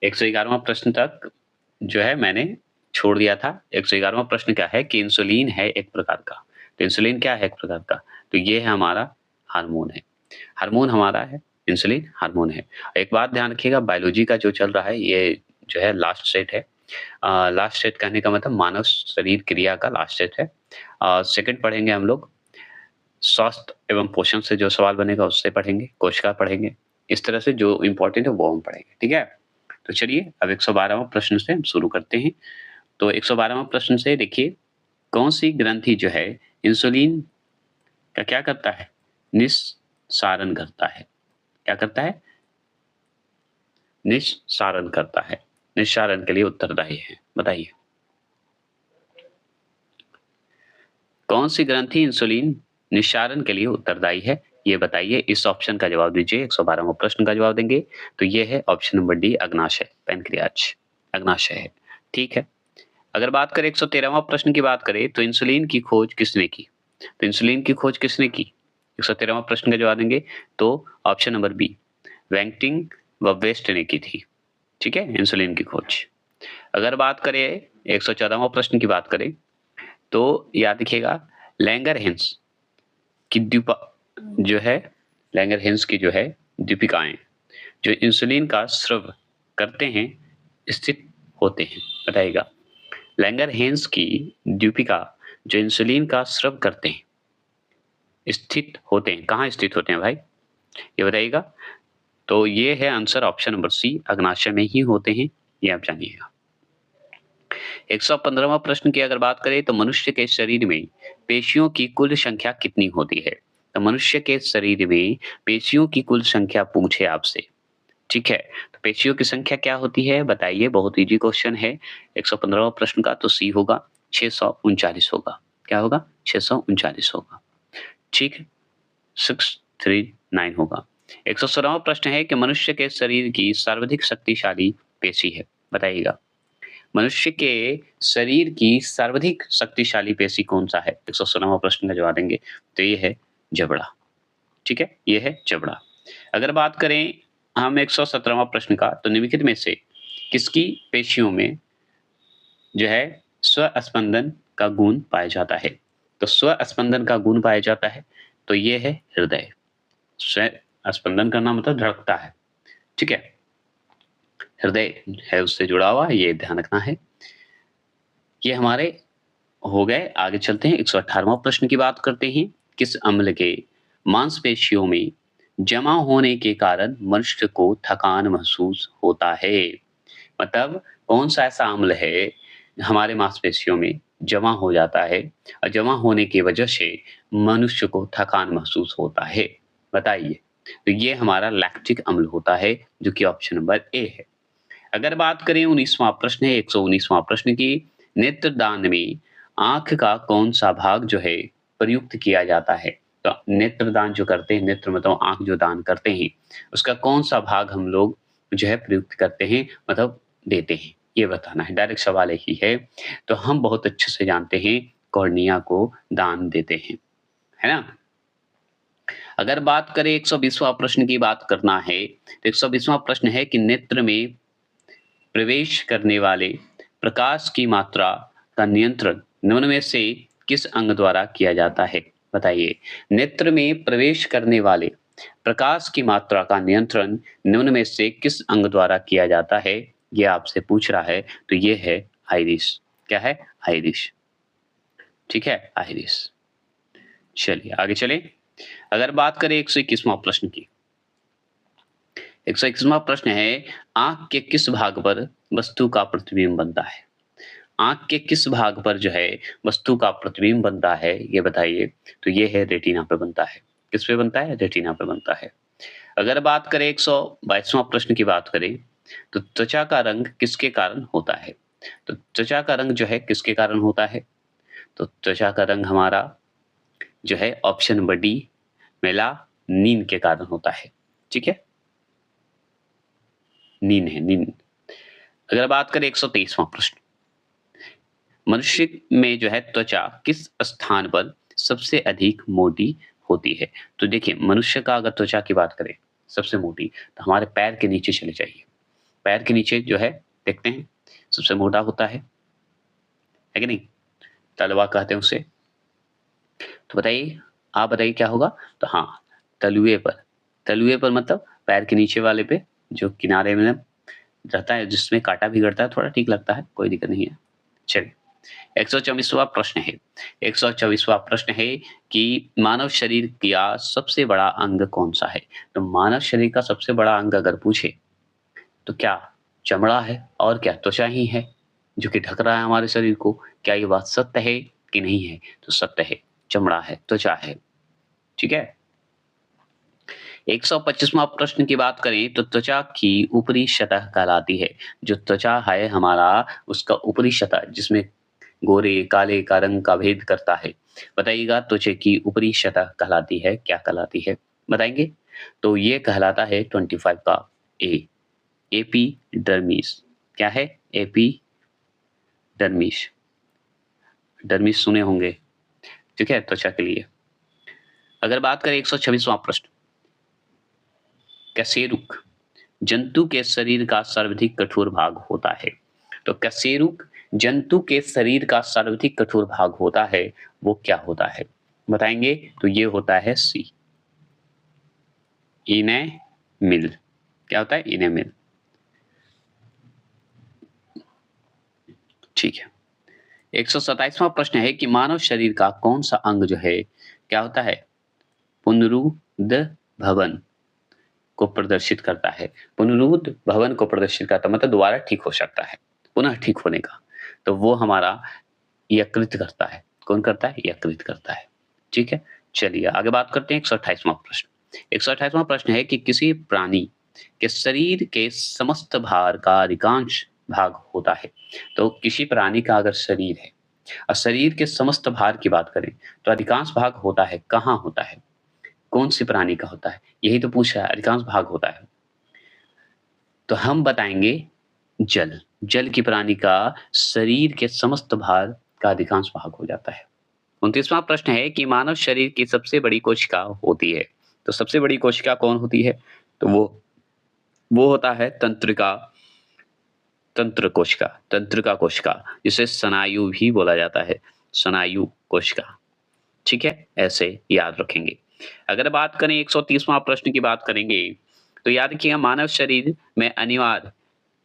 111वां प्रश्न तक जो है मैंने छोड़ दिया था। 111वां प्रश्न क्या है कि इंसुलिन है एक प्रकार का। तो इंसुलिन क्या है एक प्रकार का? तो ये है हमारा हार्मोन है। हार्मोन हमारा है, इंसुलिन हार्मोन है। एक बात ध्यान रखिएगा, बायोलॉजी का जो चल रहा है ये जो है लास्ट सेट है। लास्ट सेट कहने का मतलब मानव शरीर क्रिया का लास्ट सेट है। सेकंड पढ़ेंगे हम लोग स्वास्थ्य एवं पोषण से जो सवाल बनेगा उससे पढ़ेंगे, कोशिका पढ़ेंगे। इस तरह से जो इम्पोर्टेंट है वो हम पढ़ेंगे, ठीक है? तो चलिए अब 112वां प्रश्न से हम शुरू करते हैं। तो 112वां प्रश्न से देखिए, कौन-सी ग्रंथि जो है इंसुलिन का क्या करता है? निस्सारण करता है। क्या करता है? निस्सारण करता है। निस्सारण के लिए उत्तरदायी है। बताइए। कौन-सी ग्रंथि इंसुलिन निस्सारण के लिए उत्तरदायी है? ये बताइए, इस ऑप्शन का जवाब दीजिए। 112वां प्रश्न का जवाब देंगे, तो ये है ऑप्शन नंबर डी अग्नाशय, पैनक्रियाज, अग्नाशय है। ठीक है। अगर बात करें 113वां प्रश्न की बात करें, तो इंसुलिन की खोज किसने की? तो इंसुलिन की खोज किसने की? 113वां प्रश्न का जवाब देंगे, तो ऑप्शन नंबर बी, वेंगटिंग व वेस्ट ने की थी। ठीक है, इंसुलिन की खोज। अगर बात करें 114वां प्रश्न की बात करें, तो याद रखिएगा लैंगरहैंस की जो है लैंगरहैंस की जो है दीपिकाएँ, जो इंसुलिन का स्राव करते हैं, स्थित होते हैं। बताइएगा। लैंगरहैंस की द्वीपिका जो इंसुलिन का स्राव करते हैं, स्थित होते हैं। कहाँ स्थित होते हैं भाई? ये बताइएगा। तो ये है आंसर ऑप्शन नंबर सी, अग्नाशय में ही होते हैं, ये आप जानिएगा। 115वां प्रश्न की अगर बात करें, तो मनुष्य के शरीर में पेशियों की कुल संख्या कितनी होती है? तो मनुष्य के शरीर में पेशियों की कुल संख्या पूछे आपसे, ठीक है? तो पेशियों की संख्या क्या होती है बताइए, बहुत ईज़ी क्वेश्चन है। 115वां प्रश्न का तो सी होगा, 639 होगा। क्या होगा? 639 होगा। ठीक है? 639 होगा। 116वां प्रश्न है कि मनुष्य के शरीर की सर्वाधिक शक्तिशाली पेशी है, बताइएगा। मनुष्य के शरीर की सर्वाधिक शक्तिशाली पेशी कौन-सा है? 116वां प्रश्न का जवाब देंगे, तो ये है जबड़ा। ठीक है? ये है जबड़ा। अगर बात करें हम 117वां प्रश्न का, तो निम्नलिखित में से किसकी पेशियों में जो है स्व-स्पंदन का गुण पाया जाता है? तो स्व-स्पंदन का गुण पाया जाता है, तो ये है हृदय। स्व-स्पंदन करना मतलब धड़कता है, ठीक है? हृदय है उससे जुड़ा हुआ, ये ध्यान रखना है। ये हमारे हो गए, आगे चलते हैं 118वां प्रश्न की बात करते हैं। किस अम्ल के मांसपेशियों में जमा होने के कारण मनुष्य को थकान महसूस होता है? मतलब कौन-सा ऐसा अम्ल है, हमारे मांसपेशियों में जमा हो जाता है और जमा होने की वजह से मनुष्य को थकान महसूस होता है? बताइए। तो ये हमारा लैक्टिक अम्ल होता है, जो कि ऑप्शन नंबर ए है। अगर बात करें 19वां प्रश्न है, 119वां प्रश्न की, नेत्रदान में आँख का कौन-सा भाग जो है प्रयुक्त किया जाता है? तो नेत्रदान जो करते हैं, नेत्र मतलब आँख जो दान करते हैं, उसका कौन-सा भाग हम लोग जो है प्रयुक्त करते हैं, मतलब देते हैं? ये बताना है, डायरेक्ट सवाल यही है। तो हम बहुत अच्छे से जानते हैं, कॉर्निया को दान देते हैं, है ना? अगर बात करें 120वां प्रश्न की बात करना है, तो 120वां प्रश्न है कि नेत्र में प्रवेश करने वाले प्रकाश की मात्रा का नियंत्रण निम्न में से किस अंग द्वारा किया जाता है? बताइए। नेत्र में प्रवेश करने वाले प्रकाश की मात्रा का नियंत्रण निम्न में से किस अंग द्वारा किया जाता है? ये आपसे पूछ रहा है, तो ये है आइरिस। क्या है? आइरिस। ठीक है? आइरिस। चलिए आगे चलें। अगर बात करें 121वां प्रश्न की। 121वां प्रश्न है, आँख के किस भाग पर वस्तु का प्रतिबिंब बनता है? आँख के किस भाग पर जो है वस्तु का प्रतिबिंब बनता है, ये बताइए। तो ये है रेटिना पे बनता है। किस पे बनता है? रेटिना पे बनता है। अगर बात करें 122वां प्रश्न की बात करें, तो त्वचा का रंग किसके कारण होता है? तो त्वचा का रंग जो है किसके कारण होता है? तो त्वचा का रंग हमारा जो है ऑप्शन नंबर डी, मेलानिन के कारण होता है। ठीक है? नीन है, नीन। अगर बात करें 123वां प्रश्न, मनुष्य में जो है त्वचा किस स्थान पर सबसे अधिक मोटी होती है? तो देखिए, मनुष्य का अगर त्वचा की बात करें सबसे मोटी, तो हमारे पैर के नीचे चले जाइए। पैर के नीचे जो है देखते हैं सबसे मोटा होता है कि नहीं? तलवा कहते हैं उसे। तो बताइए, आप बताइए क्या होगा? तो हाँ, तलुए पर। तलुए पर मतलब पैर के नीचे वाले पे जो किनारे में रहता है जिसमें काँटा भी गड़ता है, थोड़ा ठीक लगता है, कोई दिक्कत नहीं है। चलिए, 124वां प्रश्न है। 124वां प्रश्न है कि मानव शरीर का सबसे बड़ा अंग कौन-सा है? तो मानव शरीर का सबसे बड़ा अंग अगर पूछे, तो क्या चमड़ा है और क्या त्वचा ही है, जो कि ढक रहा है हमारे शरीर को? क्या ये बात सत्य है कि नहीं है? तो सत्य है, चमड़ा है, त्वचा है। ठीक है? 125वां प्रश्न की बात करें तो त्वचा की ऊपरी सतह कहलाती है। जो त्वचा है हमारा उसका ऊपरी सतह जिसमें गोरे, काले का रंग का भेद करता है। बताइएगा त्वचा की ऊपरी सतह कहलाती है, क्या कहलाती है? बताएँगे? तो ये कहलाता है 25 का ए, एपिडर्मिस। क्या है? एपिडर्मिस। डर्मिस सुने होंगे, ठीक है? त्वचा के लिए। अगर बात करें 126वां प्रश्न, कशेरुक जंतु के शरीर का सर्वाधिक कठोर भाग होता है। तो कशेरुक जंतु के शरीर का सर्वाधिक कठोर भाग होता है, वो क्या होता है? बताएँगे? तो ये होता है सी, इनेमिल। क्या होता है? इनेमिल। ठीक है। 127वां प्रश्न है कि मानव शरीर का कौन-सा अंग जो है, क्या होता है? पुनरुद्ध भवन को प्रदर्शित करता है। पुनरुद्ध भवन को प्रदर्शित करता है मतलब दोबारा ठीक हो सकता है, पुनः ठीक होने का। तो वो हमारा यकृत करता है। कौन करता है? यकृत करता है। ठीक है? चलिए आगे बात करते हैं 128वां प्रश्न। 128वां प्रश्न है कि किसी प्राणी के शरीर के समस्त भार का अधिकांश भाग होता है। तो किसी प्राणी का अगर शरीर है और शरीर के समस्त भार की बात करें, तो अधिकांश भाग होता है, कहाँ होता है? कौन-सी प्राणी का होता है? यही तो पूछा है, अधिकांश भाग होता है। तो हम बताएँगे जल। जल की प्राणी का शरीर के समस्त भार का अधिकांश भाग हो जाता है। 29वां प्रश्न है कि मानव शरीर की सबसे बड़ी कोशिका होती है। तो सबसे बड़ी कोशिका कौन होती है? तो वो होता है तंत्रिका कोशिका, जिसे स्नायु भी बोला जाता है, स्नायु कोशिका। ठीक है? ऐसे याद रखेंगे। अगर बात करें 130वां प्रश्न की बात करेंगे, तो याद रखिएगा मानव शरीर में अनिवार्य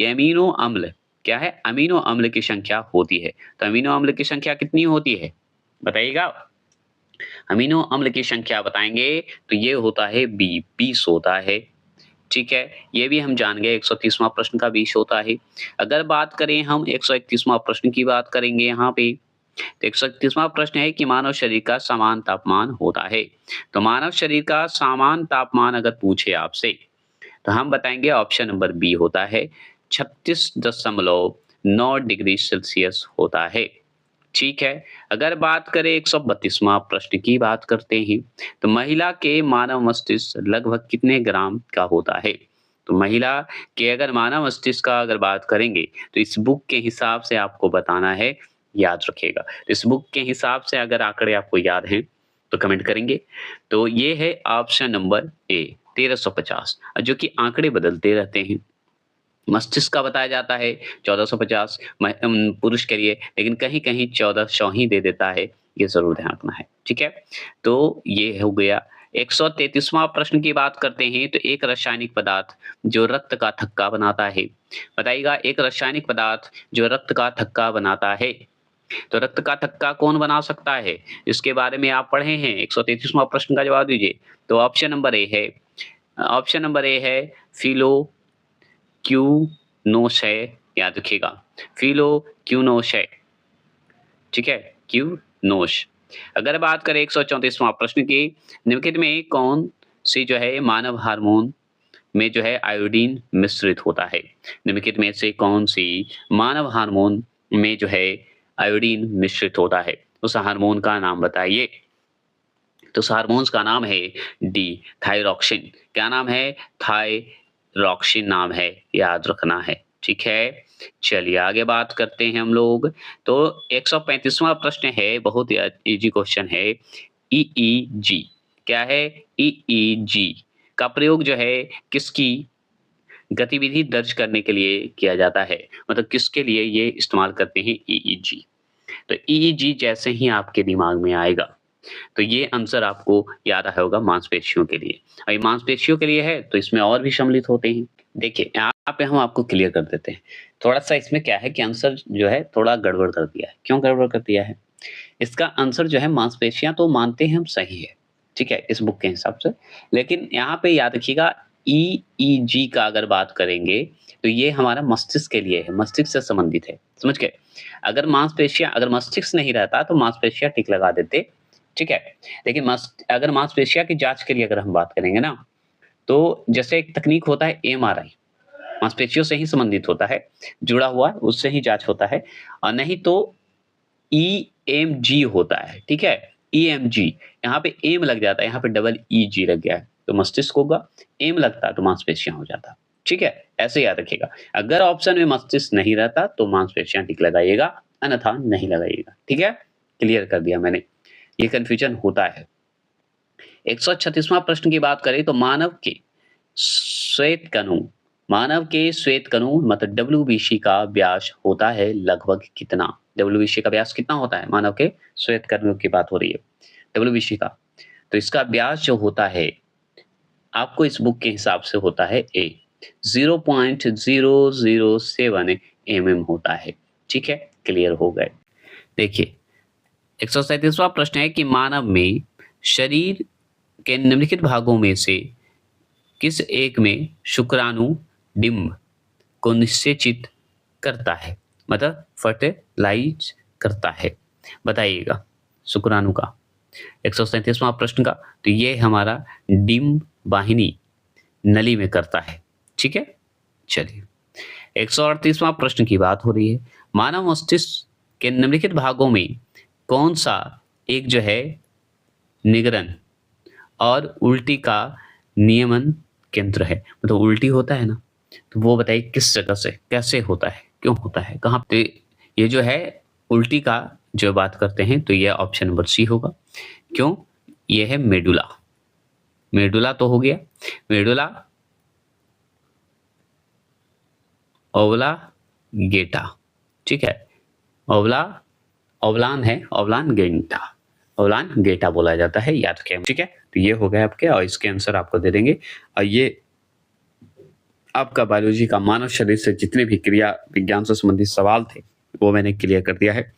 एमिनो अम्ल क्या है? अमीनो अम्ल की संख्या होती है। तो अमीनो अम्ल की संख्या कितनी होती है? बताइएगा? अमीनो अम्ल की संख्या बताएँगे तो ये होता है 20 होता है। ठीक है? ये भी हम जान गए 130वां प्रश्न का 20 होता है। अगर बात करें हम 131वां प्रश्न की बात करेंगे यहाँ पे, तो 131वां प्रश्न है कि मानव शरीर का समान तापमान होता है। तो मानव शरीर का समान तापमान अगर पूछे आपसे, तो हम बताएँगे ऑप्शन नंबर बी होता है 36.9 डिग्री सेल्सियस होता है। ठीक है। अगर बात करें 132वां प्रश्न की बात करते हैं, तो महिला के मानव मस्तिष्क लगभग कितने ग्राम का होता है? तो महिला के अगर मानव मस्तिष्क का अगर बात करेंगे, तो इस बुक के हिसाब से आपको बताना है, याद रखिएगा। तो इस बुक के हिसाब से अगर आंकड़े आपको याद हैं, तो कमेंट करेंगे। तो ये है ऑप्शन नंबर ए 1350 जो कि आंकड़े बदलते रहते हैं। मस्तिष्क का बताया जाता है 1450 पुरुष के लिए, लेकिन कहीं-कहीं 1400 ही दे देता है, ये ज़रूर ध्यान रखना है, ठीक है? तो ये हो गया। 133वां प्रश्न की बात करते हैं, तो एक रासायनिक पदार्थ जो रक्त का थक्का बनाता है, बताइएगा एक रासायनिक पदार्थ जो रक्त का थक्का बनाता है, तो रक्त का थक्का कौन बना सकता है? इसके बारे में आप पढ़े हैं, 133वां प्रश्न का जवाब दीजिए। तो ऑप्शन नंबर ए है फिलो क्यूनोशै याद रखिएगा, फिलोक्यूनोशै, ठीक है? क्यूनोश। अगर बात करें 134वां प्रश्न की, निम्नलिखित में कौन-सी जो है मानव हार्मोन में जो है आयोडीन मिश्रित होता है? निम्नलिखित में से कौन-सी मानव हार्मोन में जो है आयोडीन मिश्रित होता है? उस हार्मोन का नाम बताइए। तो उस हार्मोन्स का नाम है डी थायरॉक्सिन। क्या नाम है? थायरॉक्सिन नाम है, याद रखना है, ठीक है? चलिए आगे बात करते हैं हम लोग। तो 135वां प्रश्न है, बहुत ही ईज़ी क्वेश्चन है। ईईजी क्या है? ईईजी का प्रयोग जो है किसकी गतिविधि दर्ज करने के लिए किया जाता है। मतलब किसके लिए ये इस्तेमाल करते हैं ईईजी। तो ईईजी जैसे ही आपके दिमाग में आएगा, तो ये आंसर आपको याद आया होगा मांसपेशियों के लिए। और ये मांसपेशियों के लिए है तो इसमें और भी सम्मिलित होते हैं। देखिए, यहाँ पे हम आपको क्लियर कर देते हैं। थोड़ा-सा इसमें क्या है कि आंसर जो है थोड़ा गड़बड़ कर दिया है। क्यों गड़बड़ कर दिया है? इसका आंसर जो है मांसपेशियाँ तो मानते हैं हम सही है, ठीक है? इस बुक के हिसाब से। लेकिन यहाँ पे याद रखिएगा ईईजी का अगर बात करेंगे, तो ये हमारा मस्तिष्क के लिए है, मस्तिष्क से संबंधित है, समझ गए? अगर मस्तिष्क नहीं रहता तो मांसपेशियाँ टिक लगा देते, ठीक है? लेकिन अगर मांसपेशियाँ की जाँच के लिए अगर हम बात करेंगे ना, तो जैसे एक तकनीक होता है एमआरआई, मांसपेशियों से ही संबंधित होता है, जुड़ा हुआ उससे ही जाँच होता है और नहीं तो ईएमजी होता है, ठीक है? ईएमजी, यहाँ पे एम लग जाता है, यहाँ पे डबल ईजी लग गया है, तो मस्तिष्क होगा, एम लगता तो मांसपेशियाँ हो जाता, ठीक है? ऐसे याद रखिएगा। अगर ऑप्शन में मस्तिष्क नहीं रहता तो मांसपेशियाँ टिक लगाइएगा, अन्यथा नहीं लगाइएगा, ठीक है? क्लियर कर दिया मैंने, ये कन्फ्यूजन होता है। 136वां प्रश्न की बात करें तो मानव के श्वेत कणों मतलब डब्ल्यूबीसी का व्यास होता है लगभग कितना? डब्ल्यूबीसी का व्यास कितना होता है? मानव के श्वेत कणों की बात हो रही है, डब्ल्यूबीसी का। तो इसका व्यास जो होता है, आपको इस बुक के हिसाब से होता है 0.007 एमएम होता है, ठीक है? क्लियर हो गए। देखिए, 137वां प्रश्न है कि मानव में शरीर के निम्नलिखित भागों में से किस एक में शुक्राणु डिंब को निषेचित करता है? मतलब फर्टिलाइज करता है, बताइएगा शुक्राणु का। 137वां प्रश्न का, तो ये हमारा डिंब वाहिनी नली में करता है, ठीक है? चलिए, 138वां प्रश्न की बात हो रही है। मानव मस्तिष्क के निम्नलिखित भागों में कौन सा एक जो है निगरण और उल्टी का नियमन केंद्र है? मतलब उल्टी होता है ना, तो वो बताइए किस जगह से, कैसे होता है, क्यों होता है, कहाँ पे? ये जो है उल्टी का जो बात करते हैं तो ये ऑप्शन नंबर सी होगा। क्यों? ये है मेडुला। मेडुला तो हो गया, मेडुला ओब्लांगेटा, ठीक है? ओब्लांगेटा बोला जाता है, याद रखें, ठीक है? तो ये हो गए आपके और इसके आंसर आपको दे देंगे। और ये आपका बायोलॉजी का मानव शरीर से जितने भी क्रिया विज्ञान से संबंधित सवाल थे, वो मैंने क्लियर कर दिया है।